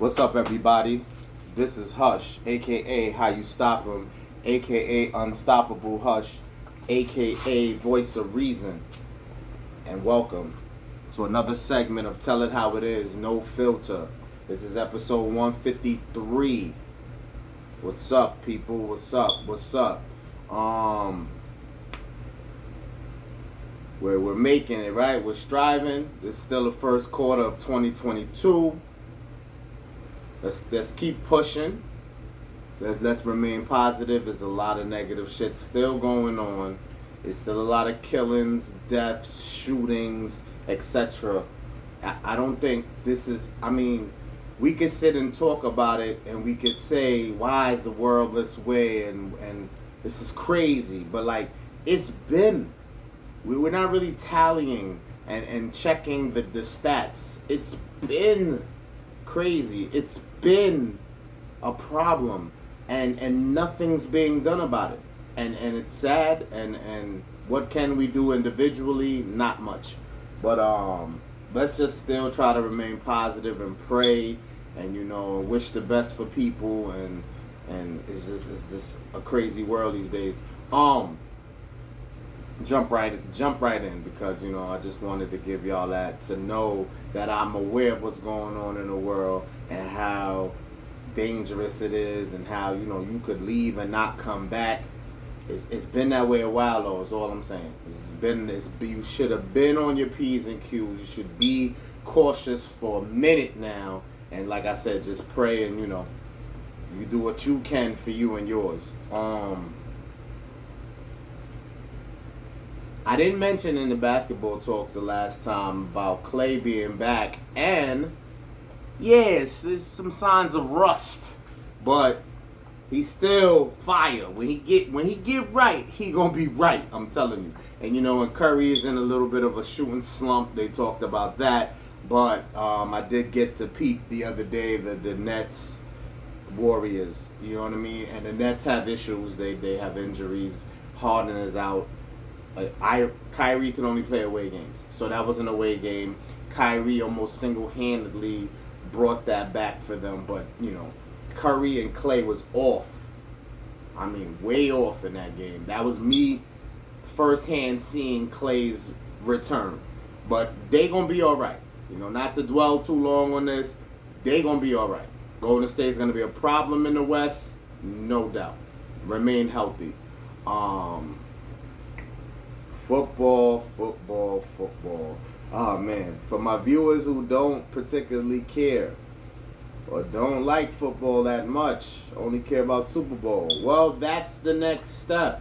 What's up, everybody? This is Hush, aka How You Stop 'Em, aka Unstoppable Hush, aka Voice of Reason, and welcome to another segment of Tell It How It Is, No Filter. This is episode 153. What's up, people? What's up? What's up? We're making it, right? We're striving. This is still the first quarter of 2022. Let's keep pushing. Let's remain positive. There's a lot of negative shit still going on. There's still a lot of killings, deaths, shootings, etc. I don't think this is, we could sit and talk about it and we could say, why is the world this way? And this is crazy. But like, it's been, we're not really tallying and checking the stats. It's been crazy. It's been a problem, and nothing's being done about it, and it's sad. And what can we do individually? Not much. But let's just still try to remain positive and pray, and wish the best for people. And it's just a crazy world these days. Jump right in, because I just wanted to give y'all that, to know that I'm aware of what's going on in the world and how dangerous it is, and how you could leave and not come back. It's been that way a while though. Is all I'm saying. You should have been on your P's and Q's. You should be cautious for a minute now, and like I said, just pray, and you do what you can for you and yours. I didn't mention in the basketball talks the last time about Clay being back, and yes, there's some signs of rust, but he's still fire. When he get right, he gonna be right. I'm telling you. And when Curry is in a little bit of a shooting slump, they talked about that. But I did get to peep the other day the Nets Warriors. You know what I mean? And the Nets have issues. They have injuries. Harden is out. Kyrie can only play away games, so that was an away game. Kyrie almost single-handedly brought that back for them, but Curry and Clay was off. Way off in that game. That was me firsthand seeing Clay's return, but they gonna be all right. Not to dwell too long on this, they gonna be all right. Golden State's gonna be a problem in the West, no doubt. Remain healthy. Football. Oh man, for my viewers who don't particularly care or don't like football that much, only care about Superbowl, well, that's the next step.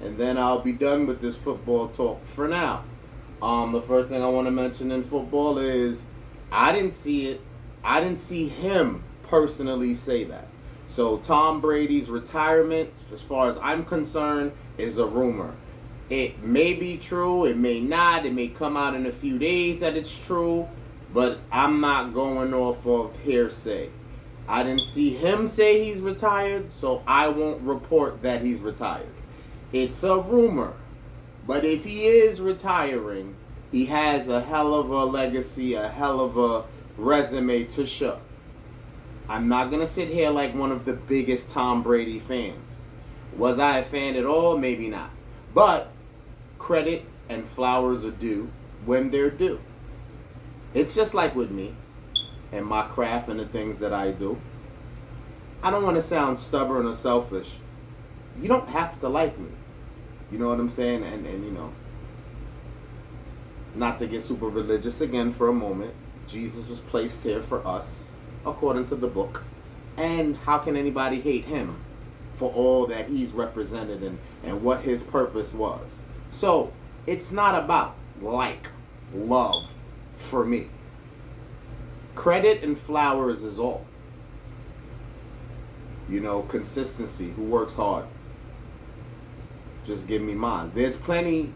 And then I'll be done with this football talk for now. The first thing I want to mention in football is I didn't see it. I didn't see him personally say that. So Tom Brady's retirement, as far as I'm concerned, is a rumor. It may be true, it may not, it may come out in a few days that it's true, but I'm not going off of hearsay. I didn't see him say he's retired, so I won't report that he's retired. It's a rumor, but if he is retiring, he has a hell of a legacy, a hell of a resume to show. I'm not going to sit here like one of the biggest Tom Brady fans. Was I a fan at all? Maybe not. But credit and flowers are due when they're due. It's just like with me and my craft and the things that I do. I don't want to sound stubborn or selfish. You don't have to like me. You know what I'm saying? And not to get super religious again for a moment, Jesus was placed here for us according to the book. And how can anybody hate him for all that he's represented and what his purpose was? So it's not about love for me. Credit and flowers is all. Consistency. Who works hard? Just give me mine. There's plenty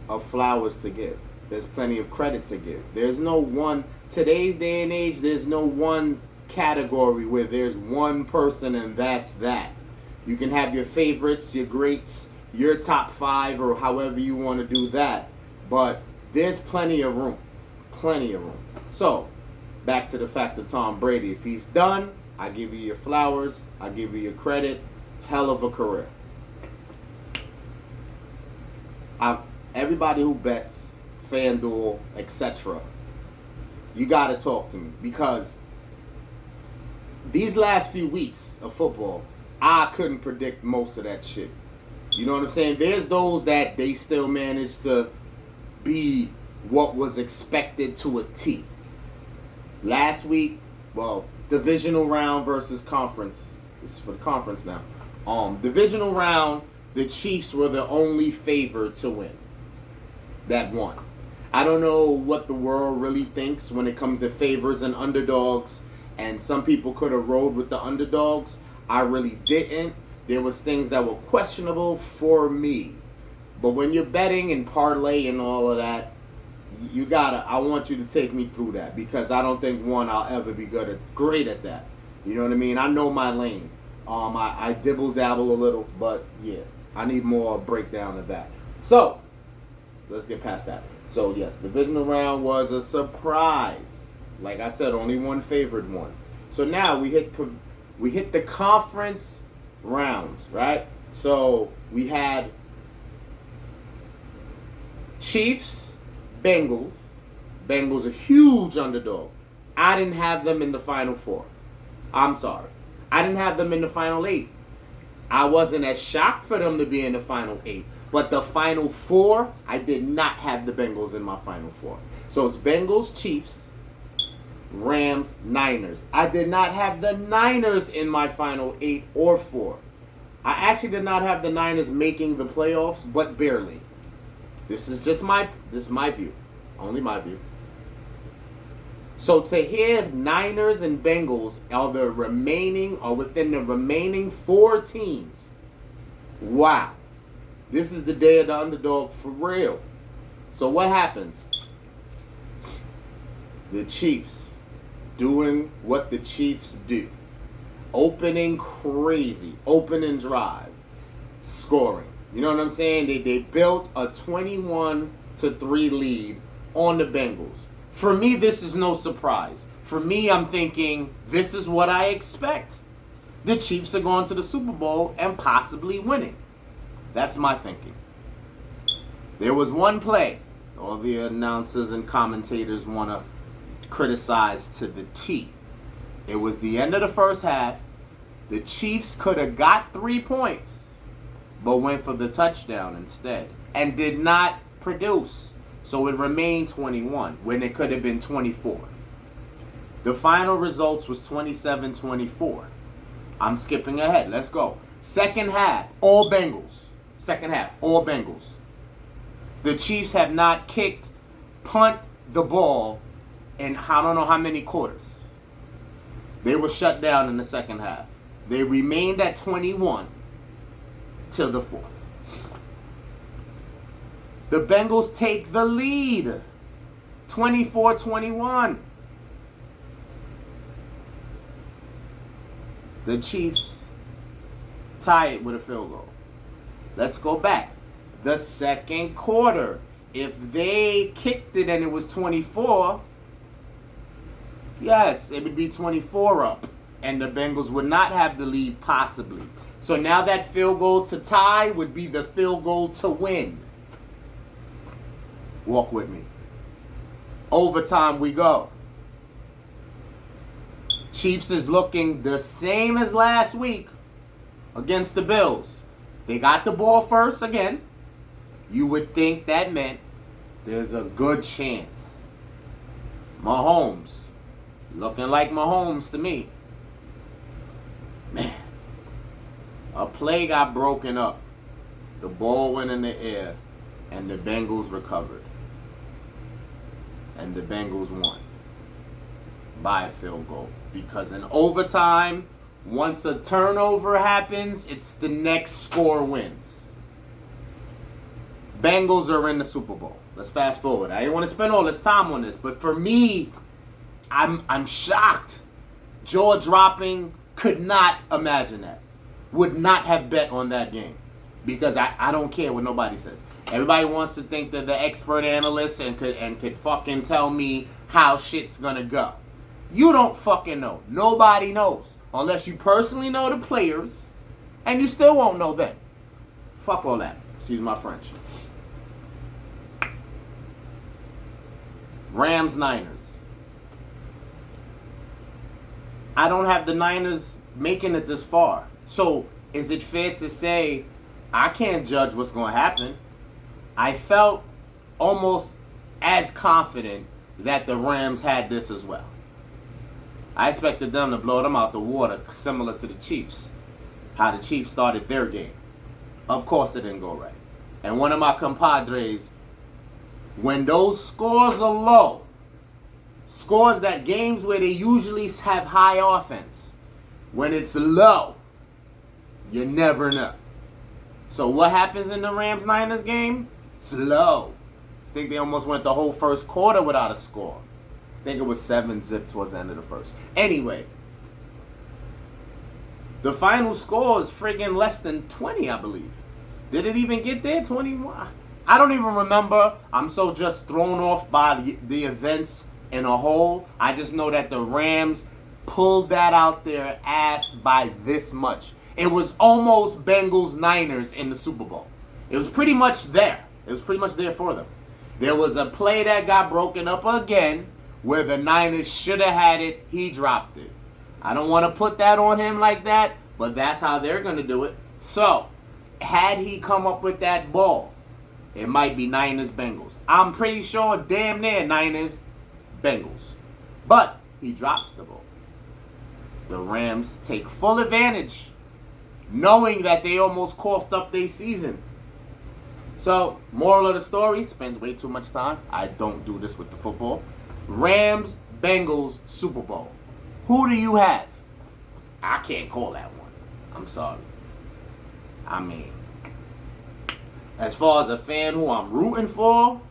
of flowers to give. There's plenty of credit to give. There's no one, today's day and age, there's no one category where there's one person and that's that. You can have your favorites, your greats, your top 5, or however you want to do that. But there's plenty of room. So, back to the fact of Tom Brady. If he's done, I give you your flowers. I give you your credit. Hell of a career. Everybody who bets, FanDuel, etc., you got to talk to me, because these last few weeks of football, I couldn't predict most of that shit. You know what I'm saying? There's those that they still managed to be what was expected to a T. Last week, well, divisional round versus conference. This is for the conference now. Divisional round, the Chiefs were the only favorite to win. That won. I don't know what the world really thinks when it comes to favors and underdogs, and some people could have rode with the underdogs. I really didn't. There was things that were questionable for me. But when you're betting and parlay and all of that, I want you to take me through that, because I don't think, one, I'll ever be great at that. You know what I mean? I know my lane. I dibble dabble a little, but yeah, I need more breakdown of that. So, let's get past that. So yes, divisional round was a surprise. Like I said, only one favored one. So now we hit the conference rounds, right? So we had Chiefs, Bengals. Bengals a huge underdog. I didn't have them in the Final Four. I'm sorry. I didn't have them in the Final Eight. I wasn't as shocked for them to be in the Final Eight. But the Final Four, I did not have the Bengals in my Final Four. So it's Bengals, Chiefs, Rams, Niners. I did not have the Niners in my Final 8 or 4. I actually did not have the Niners making the playoffs, but barely. This is my view. Only my view. So to hear Niners and Bengals are within the remaining 4 teams, wow. This is the day of the underdog for real. So what happens? The Chiefs doing what the Chiefs do. Opening crazy. Opening drive. Scoring. You know what I'm saying? They built a 21-3 lead on the Bengals. For me, this is no surprise. For me, I'm thinking, this is what I expect. The Chiefs are going to the Super Bowl and possibly winning. That's my thinking. There was one play all the announcers and commentators want to criticize to the T. It was the end of the first half. The Chiefs could have got 3 points, but went for the touchdown instead and did not produce. So it remained 21 when it could have been 24. The final results was 27-24. I'm skipping ahead. Let's go. Second half, all Bengals. Second half, all Bengals. The Chiefs have not punt the ball in I don't know how many quarters. They were shut down in the second half. They remained at 21 till the fourth. The Bengals take the lead, 24-21. The Chiefs tie it with a field goal. Let's go back. The second quarter. If they kicked it and it was 24, yes, it would be 24 up. And the Bengals would not have the lead possibly. So now that field goal to tie would be the field goal to win. Walk with me. Overtime we go. Chiefs is looking the same as last week against the Bills. They got the ball first again. You would think that meant there's a good chance. Mahomes. Looking like Mahomes to me. Man. A play got broken up. The ball went in the air. And the Bengals recovered. And the Bengals won. By a field goal. Because in overtime, once a turnover happens, it's the next score wins. Bengals are in the Super Bowl. Let's fast forward. I didn't want to spend all this time on this, but for me, I'm shocked. Jaw dropping. Could not imagine that. Would not have bet on that game. Because I don't care what nobody says. Everybody wants to think that the expert analyst and could fucking tell me how shit's gonna go. You don't fucking know. Nobody knows. Unless you personally know the players, and you still won't know them. Fuck all that. Excuse my French. Rams Niners. I don't have the Niners making it this far. So, is it fair to say I can't judge what's going to happen? I felt almost as confident that the Rams had this as well. I expected them to blow them out the water, similar to the Chiefs. How the Chiefs started their game. Of course it didn't go right. And one of my compadres, when those scores are low, scores that games where they usually have high offense, when it's low, you never know. So what happens in the Rams-Niners game? It's low. I think they almost went the whole first quarter without a score. I think it was 7-zip towards the end of the first. Anyway, the final score is friggin' less than 20, I believe. Did it even get there? 21? I don't even remember. I'm so just thrown off by the events in a whole. I just know that the Rams pulled that out their ass by this much. It was almost Bengals Niners in the Super Bowl. It was pretty much there. It was pretty much there for them. There was a play that got broken up again where the Niners should have had it. He dropped it. I don't want to put that on him like that, but that's how they're going to do it. So, had he come up with that ball, it might be Niners-Bengals. I'm pretty sure damn near Niners-Bengals. But he drops the ball. The Rams take full advantage, knowing that they almost coughed up their season. So, moral of the story, spend way too much time. I don't do this with the football. Rams-Bengals Super Bowl. Who do you have? I can't call that one. I'm sorry. I mean, as far as a fan who I'm rooting for,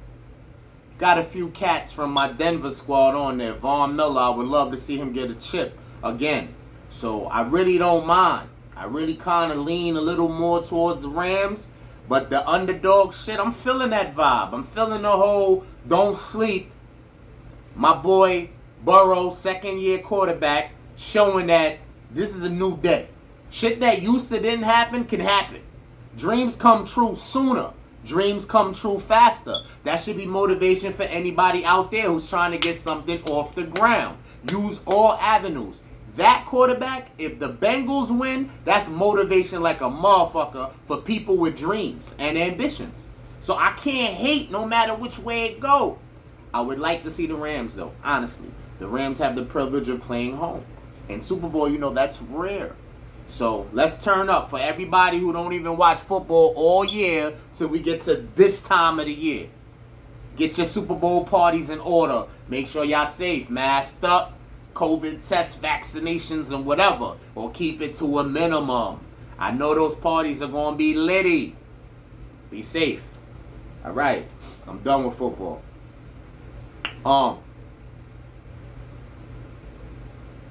got a few cats from my Denver squad on there. Von Miller, I would love to see him get a chip again. So I really don't mind. I really kind of lean a little more towards the Rams. But the underdog shit, I'm feeling that vibe. I'm feeling the whole don't sleep. My boy Burrow, second-year quarterback, showing that this is a new day. Shit that used to didn't happen can happen. Dreams come true sooner. Dreams come true faster. That should be motivation for anybody out there who's trying to get something off the ground. Use all avenues. That quarterback, if the Bengals win, that's motivation like a motherfucker for people with dreams and ambitions. So I can't hate no matter which way it go. I would like to see the Rams, though, honestly. The Rams have the privilege of playing home. And Super Bowl, you know, that's rare. So let's turn up for everybody who don't even watch football all year till we get to this time of the year. Get your Super Bowl parties in order. Make sure y'all safe, masked up, COVID tests, vaccinations, and whatever. Or keep it to a minimum. I know those parties are going to be litty. Be safe. All right. I'm done with football.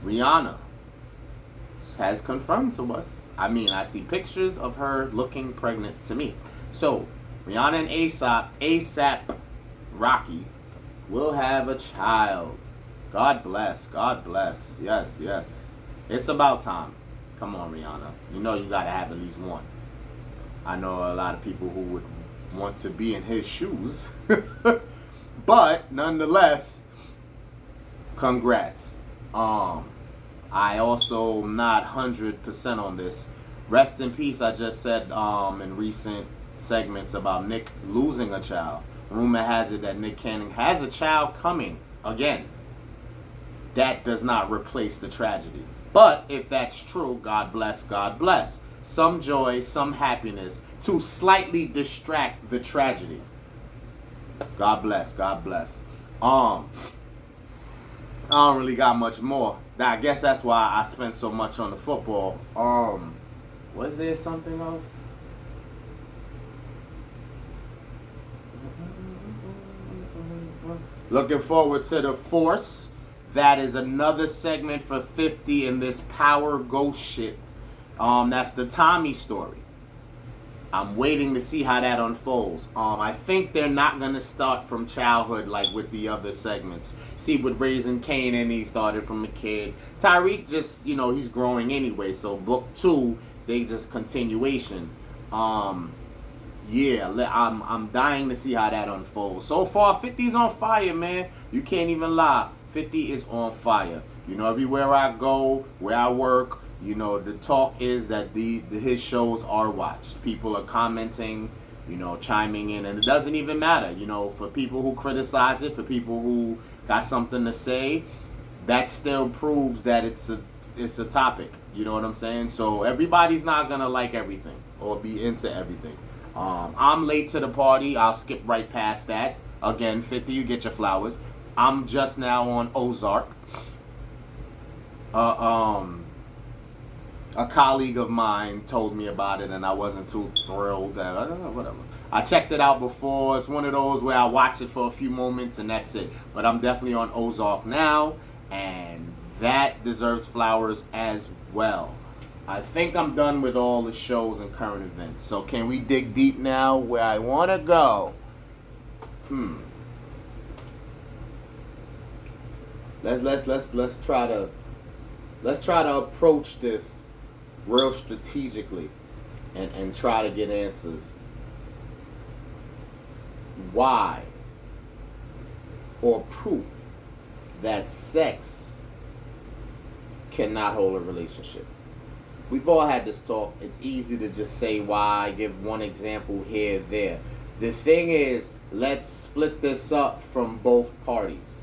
Rihanna has confirmed to us. I mean, I see pictures of her looking pregnant to me. So, Rihanna and ASAP Rocky will have a child. God bless. God bless. Yes, yes. It's about time. Come on, Rihanna. You know you got to have at least one. I know a lot of people who would want to be in his shoes. But, nonetheless, congrats. I also not 100% on this. Rest in peace, I just said in recent segments about Nick losing a child. Rumor has it that Nick Cannon has a child coming again. That does not replace the tragedy. But if that's true, God bless, God bless. Some joy, some happiness to slightly distract the tragedy. God bless, God bless. I don't really got much more. I guess that's why I spent so much on the football. Was there something else? Looking forward to the Force. That is another segment for 50 in this Power Ghost shit. That's the Tommy story. I'm waiting to see how that unfolds. I think they're not gonna start from childhood like with the other segments. See, with Raising Kanan, he started from a kid. Tyreek just, he's growing anyway. So book 2, they just continuation. Yeah, I'm dying to see how that unfolds. So far, 50's on fire, man. You can't even lie. 50 is on fire. Everywhere I go, where I work, the talk is that his shows are watched. People are commenting, chiming in, and it doesn't even matter. For people who criticize it, for people who got something to say, that still proves that it's a topic. You know what I'm saying? So everybody's not gonna like everything or be into everything. I'm late to the party. I'll skip right past that. Again, 50, you get your flowers. I'm just now on Ozark. A colleague of mine told me about it, and I wasn't too thrilled. Whatever. I checked it out before. It's one of those where I watch it for a few moments, and that's it. But I'm definitely on Ozark now, and that deserves flowers as well. I think I'm done with all the shows and current events. So can we dig deep now where I want to go? Let's try to approach this real strategically and try to get answers. Why or proof that sex cannot hold a relationship? We've all had this talk. It's easy to just say why, give one example here, there. The thing is, let's split this up from both parties.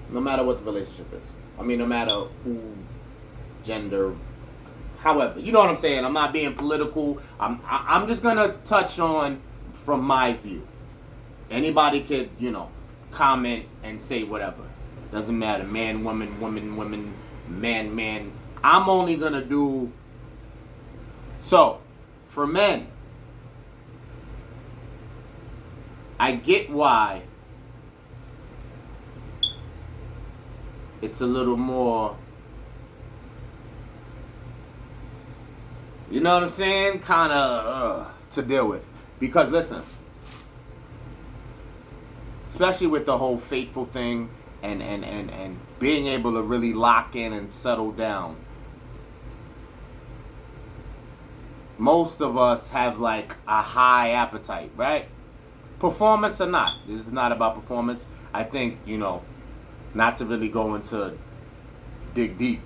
No matter what the relationship is. No matter who, gender, however. You know what I'm saying? I'm not being political. I'm just going to touch on from my view. Anybody could, comment and say whatever. Doesn't matter. Man, woman, woman, woman, man, man. I'm only going to do... So, for men, I get why it's a little more, you know what I'm saying? Kind of to deal with. Because listen, especially with the whole faithful thing and being able to really lock in and settle down, most of us have like a high appetite, right? Performance or not. This is not about performance. I think, not to really go into dig deep.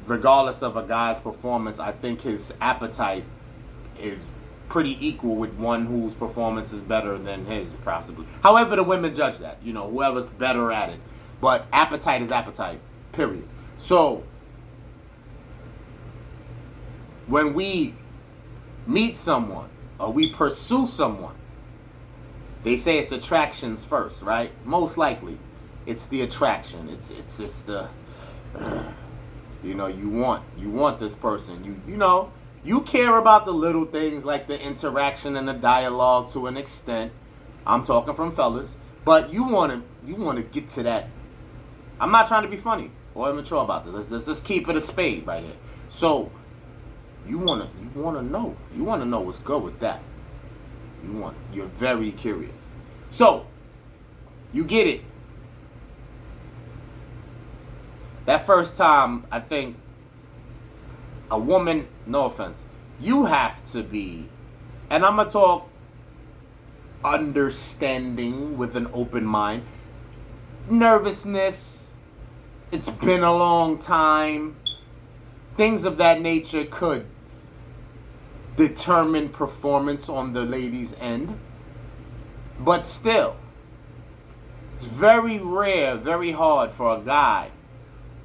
Regardless of a guy's performance, I think his appetite is pretty equal with one whose performance is better than his, possibly. However the women judge that, whoever's better at it. But appetite is appetite, period. So, when we meet someone or we pursue someone, they say it's attractions first, right? Most likely, it's the attraction. It's just the, you want this person. You care about the little things like the interaction and the dialogue to an extent. I'm talking from fellas, but you want to get to that. I'm not trying to be funny or immature about this. Let's just keep it a spade right here. So, you want to know what's good with that. You're very curious. So, you get it. That first time, I think, a woman, no offense, you have to be, and I'm going to talk understanding with an open mind, nervousness, it's been a long time, things of that nature could determine performance on the lady's end. But still, it's very rare, very hard for a guy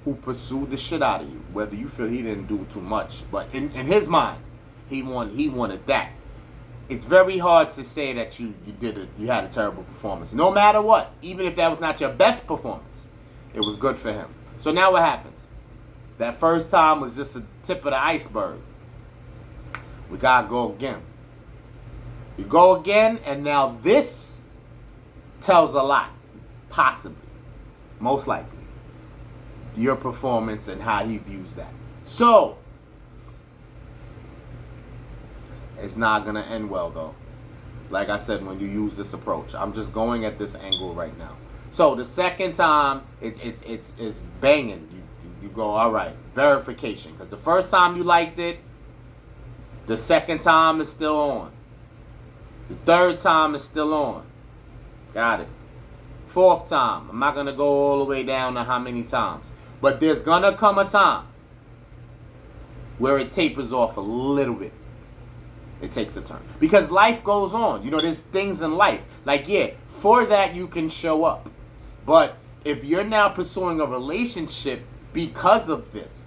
who pursued the shit out of you, whether you feel he didn't do too much, but in his mind, he wanted that. It's very hard to say that you had a terrible performance, no matter what. Even if that was not your best performance, it was good for him. So now what happens? That first time was just a tip of the iceberg. We gotta go again. You go again, and now this tells a lot, possibly, most likely, your performance and how he views that. So, It's not going to end well, though. Like I said, when you use this approach. I'm just going at this angle right now. So the second time, it's banging. You go, all right, verification. Because the first time you liked it, the second time is still on. The third time is still on. Got it. Fourth time. I'm not going to go all the way down to how many times. But there's going to come a time where it tapers off a little bit. It takes a turn. Because life goes on. You know, there's things in life. Like, yeah, for that you can show up. But if you're now pursuing a relationship because of this,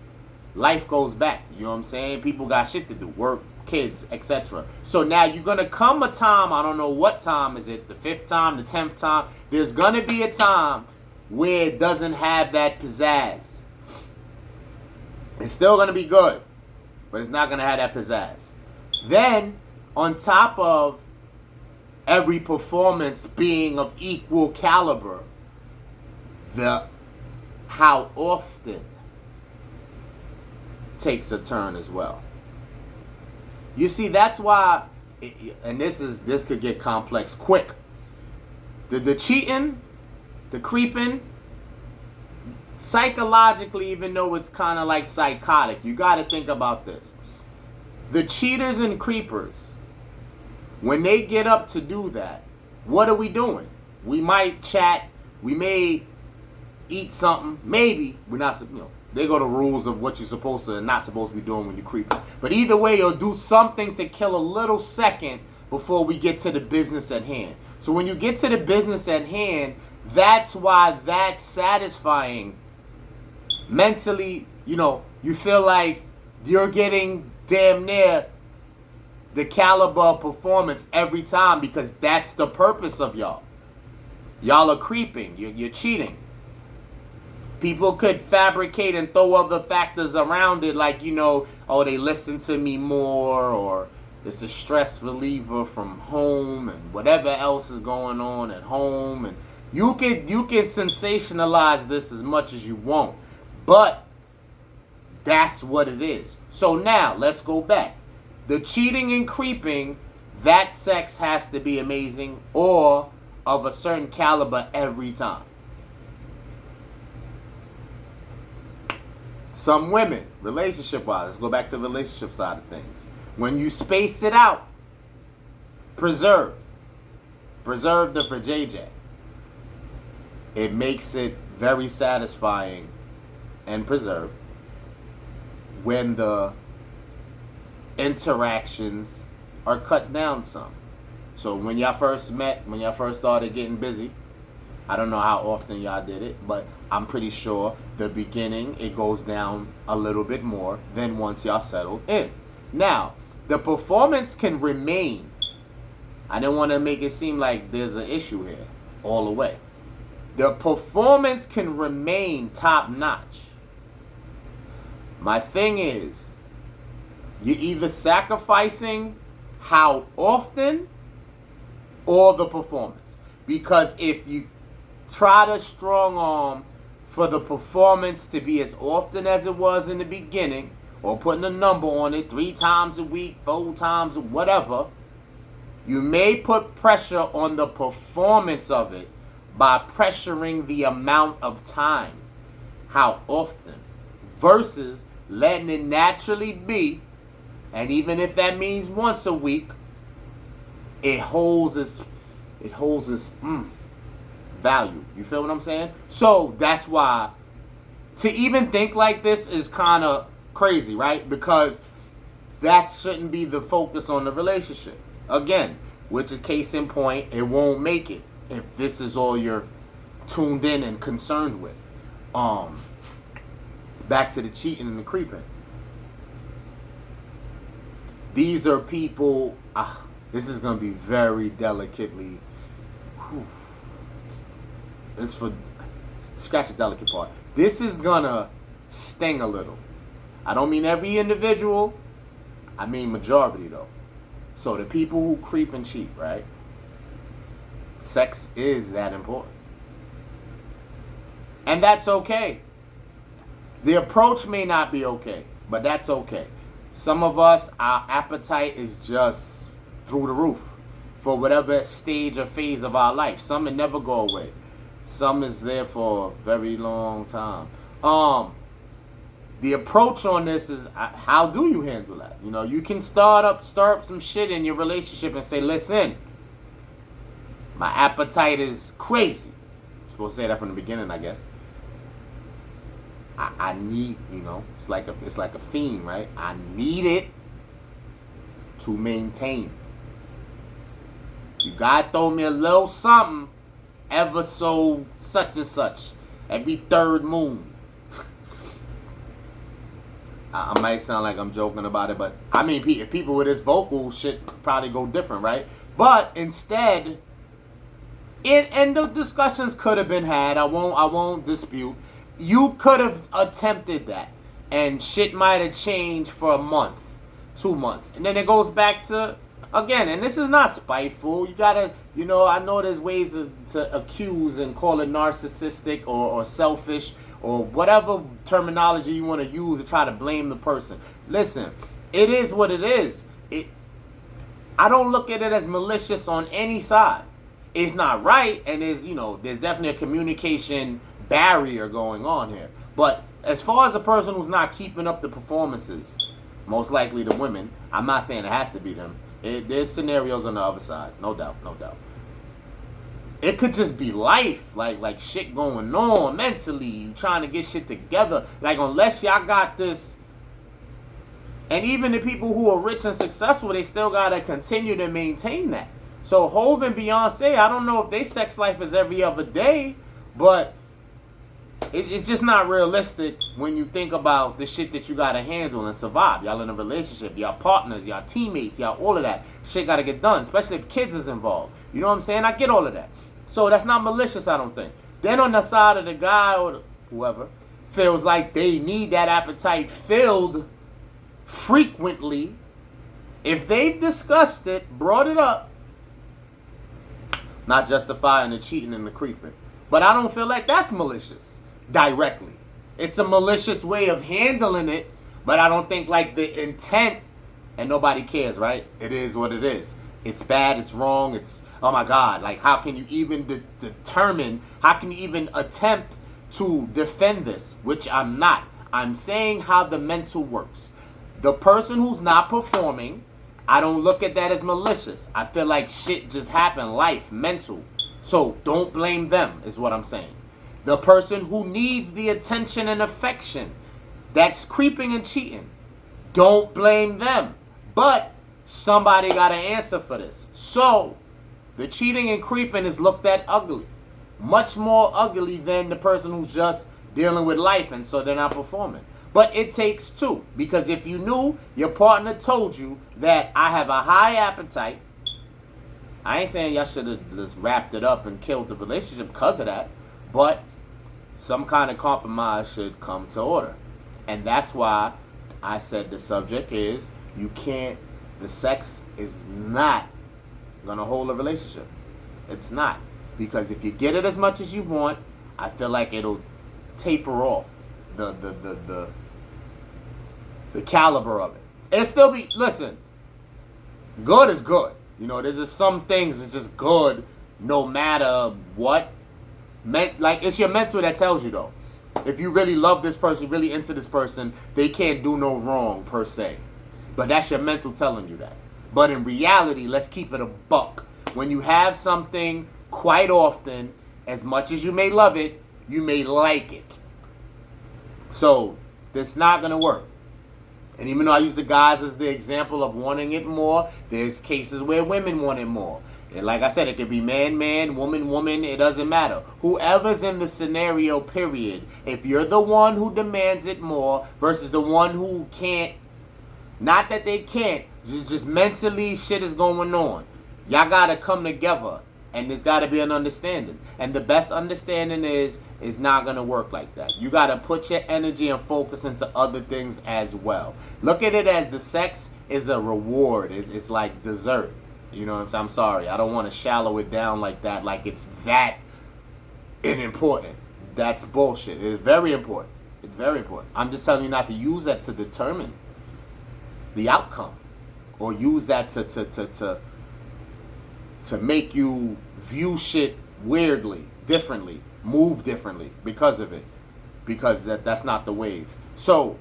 life goes back. You know what I'm saying? People got shit to do. Work, kids, etc. So now you're going to come a time, I don't know what time is it, the 5th time, the 10th time. There's going to be a time where it doesn't have that pizzazz. It's still going to be good, but it's not going to have that pizzazz. Then, on top of every performance being of equal caliber, how often takes a turn as well. You see, that's why, and this could get complex quick. The cheating, the creeping, psychologically, even though it's kind of like psychotic, you got to think about this. The cheaters and creepers, when they get up to do that, what are we doing? We might chat, we may eat something, maybe we're not, they go to rules of what you're supposed to and not supposed to be doing when you're creeping. But either way, you'll do something to kill a little second before we get to the business at hand. So when you get to the business at hand, that's why that's satisfying. Mentally, you feel like you're getting damn near the caliber of performance every time because that's the purpose of y'all. Y'all are creeping. You're cheating. People could fabricate and throw other factors around it like, oh, they listen to me more, or it's a stress reliever from home and whatever else is going on at home. And you can sensationalize this as much as you want, but that's what it is. So now, let's go back. The cheating and creeping, that sex has to be amazing or of a certain caliber every time. Some women, relationship-wise, let's go back to the relationship side of things. When you space it out, preserve the for JJ. It makes it very satisfying and preserved when the interactions are cut down some. So when y'all first met, when y'all first started getting busy, I don't know how often y'all did it, but I'm pretty sure the beginning it goes down a little bit more than once y'all settled in. Now, the performance can remain. I didn't want to make it seem like there's an issue here all the way. The performance can remain top notch. My thing is, you're either sacrificing how often or the performance. Because if you try to strong arm for the performance to be as often as it was in the beginning, or putting a number on it, 3 times a week, 4 times, whatever, you may put pressure on the performance of it by pressuring the amount of time, how often, versus letting it naturally be, and even if that means once a week, it holds its value. You feel what I'm saying? So that's why to even think like this is kind of crazy, right? Because that shouldn't be the focus on the relationship. Again, which is case in point, it won't make it if this is all you're tuned in and concerned with. Back to the cheating and the creeping. These are people, this is going to be very delicately, it's for, scratch the delicate part. This is going to sting a little. I don't mean every individual, I mean majority though. So the people who creep and cheat, right? Sex is that important. And that's okay. The approach may not be okay, but that's okay. Some of us, our appetite is just through the roof for whatever stage or phase of our life. Some it never go away. Some is there for a very long time. The approach on this is, how do you handle that? You know, you can start up some shit in your relationship and say, listen, my appetite is crazy. You're supposed to say that from the beginning, I guess. I need, you know, it's like a fiend, right? I need it to maintain. You gotta throw me a little something, ever so such and such, every third moon. I might sound like I'm joking about it, but I mean, if people with this vocal shit probably go different, right? But instead, and the discussions could have been had. I won't dispute. You could have attempted that, and shit might have changed for a month, 2 months, and then it goes back to again. And this is not spiteful. You gotta, you know, I know there's ways to accuse and call it narcissistic or selfish or whatever terminology you want to use to try to blame the person. Listen, it is what it is. I don't look at it as malicious on any side. It's not right, and there's definitely a communication barrier going on here. But as far as a person who's not keeping up the performances, most likely the women, I'm not saying it has to be them. There's scenarios on the other side, no doubt. It could just be life, like shit going on mentally, trying to get shit together. Like, unless y'all got this, and even the people who are rich and successful, they still gotta continue to maintain that. So Hov and Beyonce, I don't know if their sex life is every other day, but it's just not realistic when you think about the shit that you gotta handle and survive. Y'all in a relationship, y'all partners, y'all teammates, y'all all of that. Shit gotta get done, especially if kids is involved. You know what I'm saying? I get all of that. So that's not malicious, I don't think. Then on the side of the guy or whoever feels like they need that appetite filled frequently, if they've discussed it, brought it up, not justifying the cheating and the creeping, but I don't feel like that's malicious directly. It's a malicious way of handling it, but I don't think like the intent, and nobody cares, right? It is what it is. It's bad, it's wrong, it's, oh my God, like how can you even determine, how can you even attempt to defend this, which I'm not. I'm saying how the mental works. The person who's not performing, I don't look at that as malicious. I feel like shit just happened, life, mental. So don't blame them, is what I'm saying. The person who needs the attention and affection, that's creeping and cheating, don't blame them. But somebody got to answer for this. So the cheating and creeping is looked at ugly. Much more ugly than the person who's just dealing with life and so they're not performing. But it takes two. Because if you knew, your partner told you that I have a high appetite. I ain't saying y'all should have just wrapped it up and killed the relationship because of that. But some kind of compromise should come to order. And that's why I said the subject is, the sex is not going to hold a relationship. It's not. Because if you get it as much as you want, I feel like it'll taper off the caliber of it. It'll still be, listen, good is good. You know, there's just some things that's just good no matter what. Like, it's your mental that tells you, though. If you really love this person, really into this person, they can't do no wrong, per se. But that's your mental telling you that. But in reality, let's keep it a buck. When you have something quite often, as much as you may love it, you may like it. So, that's not going to work. And even though I use the guys as the example of wanting it more, there's cases where women want it more. And like I said, it could be man, man, woman, woman, it doesn't matter. Whoever's in the scenario, period. If you're the one who demands it more versus the one who can't, not that they can't, just mentally shit is going on. Y'all gotta come together. And there's got to be an understanding. And the best understanding is not going to work like that. You got to put your energy and focus into other things as well. Look at it as the sex is a reward. It's like dessert. You know what I'm saying? I'm sorry. I don't want to shallow it down like that. Like it's that unimportant. That's bullshit. It is very important. It's very important. I'm just telling you not to use that to determine the outcome, or use that to make you view shit weirdly, differently, move differently because of it, because that's not the wave. So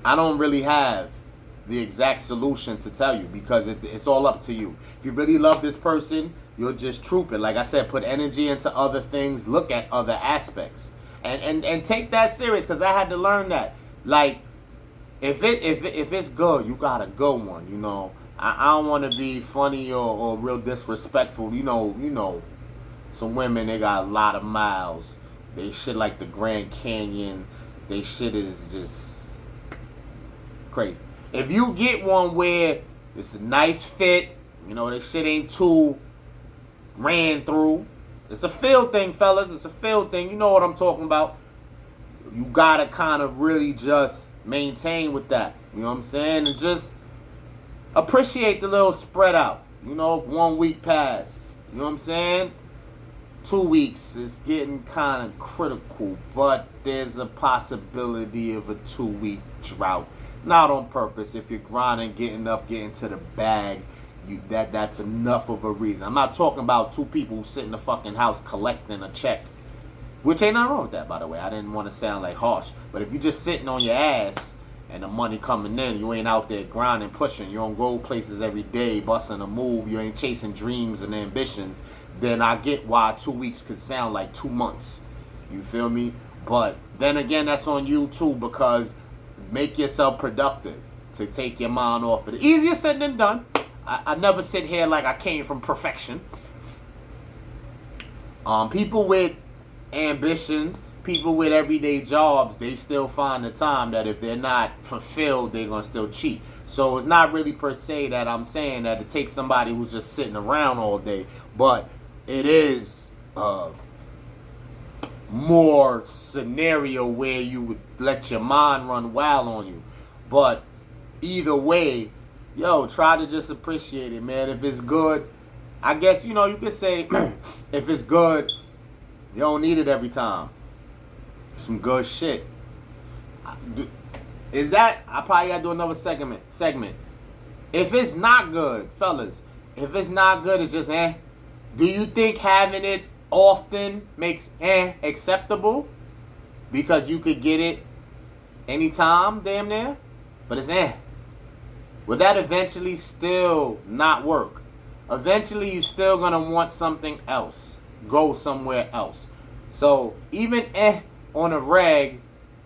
I don't really have the exact solution to tell you, because it's all up to you. If you really love this person, you'll just troop it. Like I said, put energy into other things, look at other aspects, and take that serious, because I had to learn that. Like, if it's good, you got a good one. You know, I don't want to be funny or real disrespectful. You know, some women, they got a lot of miles. They shit like the Grand Canyon. They shit is just crazy. If you get one where it's a nice fit, you know, this shit ain't too ran through. It's a feel thing, fellas. It's a feel thing. You know what I'm talking about. You gotta kind of really just maintain with that. You know what I'm saying? And just appreciate the little spread out. You know, if 1 week passed, you know what I'm saying? 2 weeks is getting kind of critical, but there's a possibility of a 2-week drought. Not on purpose. If you're grinding, getting to the bag, that's enough of a reason. I'm not talking about two people who sit in the fucking house collecting a check, which ain't nothing wrong with that, by the way. I didn't want to sound like harsh, but if you're just sitting on your ass and the money coming in, you ain't out there grinding, pushing, you don't go places every day, busting a move, you ain't chasing dreams and ambitions, then I get why 2 weeks could sound like 2 months. You feel me? But then again, that's on you too, because make yourself productive to take your mind off of it. Easier said than done. I never sit here like I came from perfection. People with ambition, people with everyday jobs, they still find the time that if they're not fulfilled, they're going to still cheat. So it's not really per se that I'm saying that it takes somebody who's just sitting around all day, but it is more scenario where you would let your mind run wild on you. But either way, yo, try to just appreciate it, man. If it's good, I guess, you know, you could say if it's good, you don't need it every time. Some good shit. Is that, I probably gotta do another segment. If it's not good, fellas, if it's not good, it's just do you think having it often makes acceptable? Because you could get it anytime, damn near. But it's Will that eventually still not work? Eventually you're still gonna want something else. Go somewhere else. So even on a reg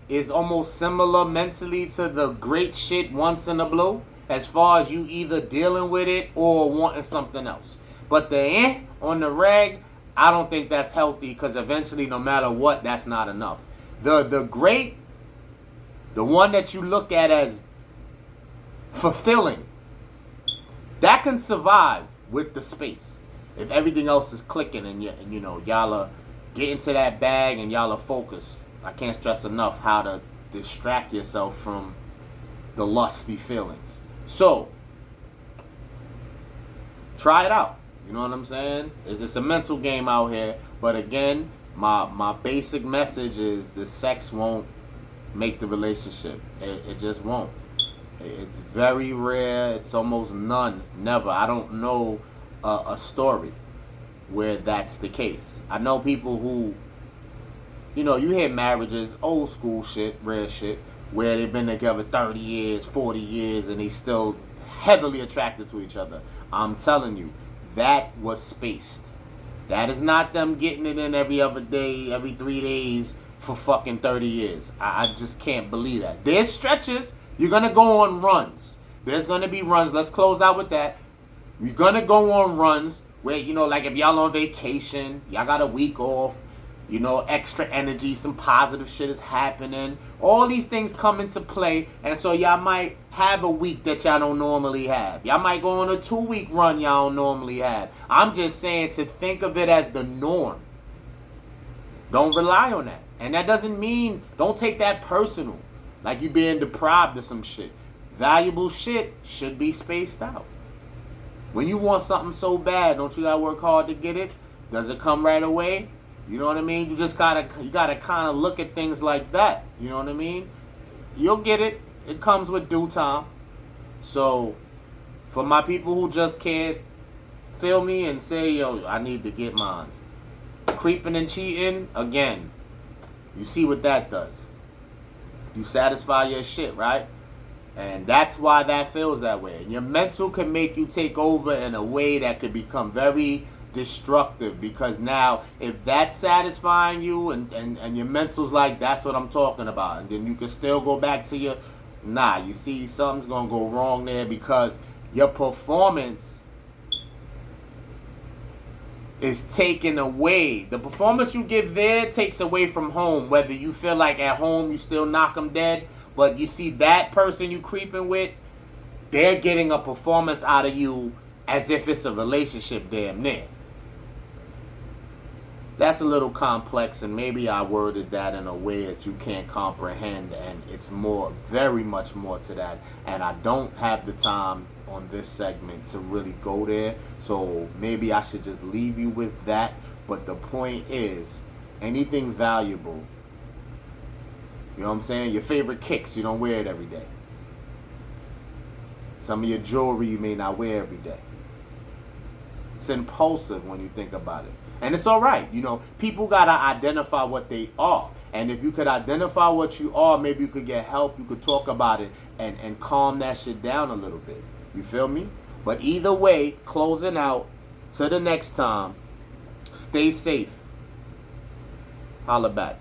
is almost similar mentally to the great shit once in a blue, as far as you either dealing with it or wanting something else. But the on the reg, I don't think that's healthy, because eventually, no matter what, that's not enough. The great, the one that you look at as fulfilling, that can survive with the space if everything else is clicking and you know y'all are getting to that bag and y'all are focused. I can't stress enough how to distract yourself from the lusty feelings. So try it out. You know what I'm saying? It's a mental game out here. But again, my basic message is the sex won't make the relationship. It just won't. It's very rare. It's almost none. Never. I don't know a story where that's the case. I know people who, you know, you hear marriages, old school shit, rare shit, where they've been together 30 years, 40 years, and they still heavily attracted to each other. I'm telling you, that was spaced. That is not them getting it in every other day, every 3 days for fucking 30 years. I just can't believe that. There's stretches. You're going to go on runs. There's going to be runs. Let's close out with that. You're going to go on runs where, you know, like if y'all on vacation, y'all got a week off, you know, extra energy, some positive shit is happening. All these things come into play, and so y'all might have a week that y'all don't normally have. Y'all might go on a 2-week run y'all don't normally have. I'm just saying to think of it as the norm. Don't rely on that. And that doesn't mean, don't take that personal, like you being deprived of some shit. Valuable shit should be spaced out. When you want something so bad, don't you gotta work hard to get it? Does it come right away? You know what I mean? You just gotta kind of look at things like that. You know what I mean? you'll get it. It comes with due time. So, for my people who just can't feel me and say, yo, I need to get mines. Creeping and cheating, again, you see what that does. You satisfy your shit, right? And that's why that feels that way. And your mental can make you take over in a way that could become very destructive, because now if that's satisfying you and your mental's like, that's what I'm talking about, and then you can still go back to your, you see something's gonna go wrong there, because your performance is taken away. The performance you give there takes away from home, whether you feel like at home you still knock them dead, but you see that person you creeping with, they're getting a performance out of you as if it's a relationship damn near. That's a little complex, and maybe I worded that in a way that you can't comprehend, and it's more, very much more to that, and I don't have the time on this segment to really go there, so maybe I should just leave you with that. But the point is, anything valuable, you know what I'm saying? Your favorite kicks, you don't wear it every day. Some of your jewelry you may not wear every day. It's impulsive when you think about it. And it's all right. You know, people got to identify what they are. And if you could identify what you are, maybe you could get help. You could talk about it and calm that shit down a little bit. You feel me? But either way, closing out, to the next time, stay safe. Holla back.